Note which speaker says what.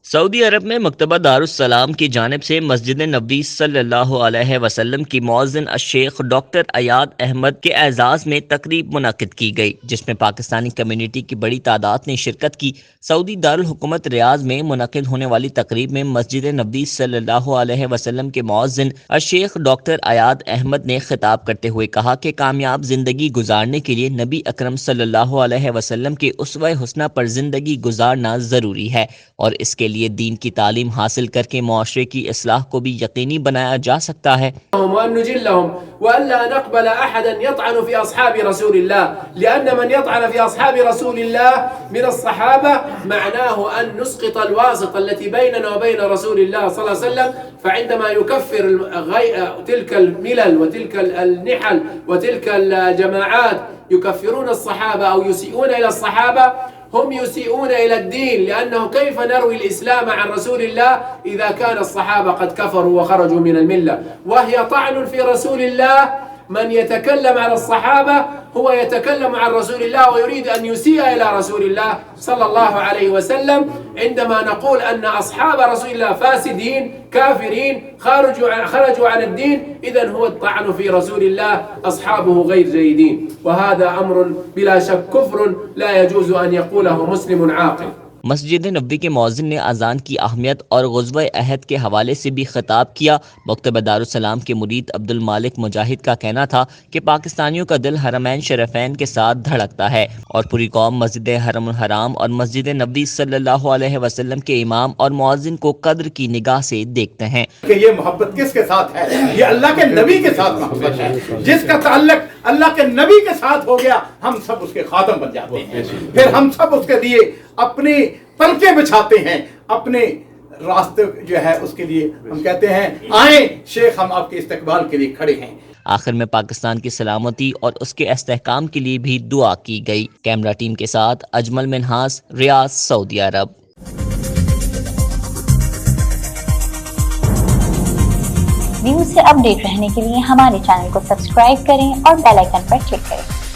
Speaker 1: Saudi अरब में मकतबा Darussalam की जानिब से मस्जिद नबवी सल्लल्लाहु अलैहि वसल्लम की मौज़िन शेख डॉक्टर अयाद अहमद के एजाज़ में तकरीब मुनक़िद की गई, जिसमें पाकिस्तानी कम्युनिटी की बड़ी तादाद ने शिरकत की। सऊदी दारुल हुकूमत रियाज में मुनक़िद होने वाली तकरीब में मस्जिद नबवी सल्लल्लाहु अलैहि वसल्लम के मौज़िन शेख डॉक्टर अयाद अहमद ने खिताब करते हुए कहा कि कामयाब जिंदगी गुजारने के लिए नबी अकरम सल्लल्लाहु अलैहि वसल्लम के उसवा हुस्ना पर जिंदगी गुजारना ज़रूरी है और इसके लिए दीन की तालीम हासिल करके मुआशरे की इस्लाह को भी यकीनी बनाया जा सकता है।
Speaker 2: هم يسيئون إلى الدين لأنه كيف نروي الإسلام عن رسول الله إذا كان الصحابة قد كفروا وخرجوا من الملة، وهي طعن في رسول الله. من يتكلم على الصحابة هو يتكلم عن رسول الله ويريد أن يسيء إلى رسول الله صلى الله عليه وسلم. عندما نقول أن أصحاب رسول الله فاسدين كافرين خرجوا عن الدين، إذن هو الطعن في رسول الله أصحابه غير جيدين، وهذا أمر بلا شك كفر لا يجوز أن يقوله مسلم عاقل।
Speaker 1: मस्जिद नबवी के मौज़िन ने अजान की अहमियत और ग़ुज़वा अहद के हवाले से भी खिताब किया। मकतबा दारुस्सलाम के मुरीद अब्दुल मालिक मुजाहिद का कहना था कि पाकिस्तानियों का दिल हरमैन शरफ़ैन के साथ धड़कता है और पूरी कौम मस्जिद हरमुल हराम और मस्जिद नबवी सल्लल्लाहु अलैहि वसल्लम के इमाम और मुअज़्ज़िन को कद्र की निगाह से देखते हैं
Speaker 3: कि ये मोहब्बत किसके साथ है? ये अल्लाह के नबी के साथ मोहब्बत है। जिसका ताल्लुक अल्लाह के नबी के साथ हो गया, हम सब उसके खादम बन जाते हैं। फिर हम सब उसके लिए अपनी पलकें बिछाते हैं, अपने रास्ते जो है उसके लिए हम कहते हैं आए शेख, हम आपके इस्तकबाल के लिए खड़े हैं।
Speaker 1: आखिर में पाकिस्तान की सलामती और उसके इस्तेहकाम के लिए भी दुआ की गई। कैमरा टीम के साथ अजमल मिन्हास, रियाद, सऊदी अरब।
Speaker 4: न्यूज़ से अपडेट रहने के लिए हमारे चैनल को सब्सक्राइब करें और बेल आइकन पर क्लिक करें।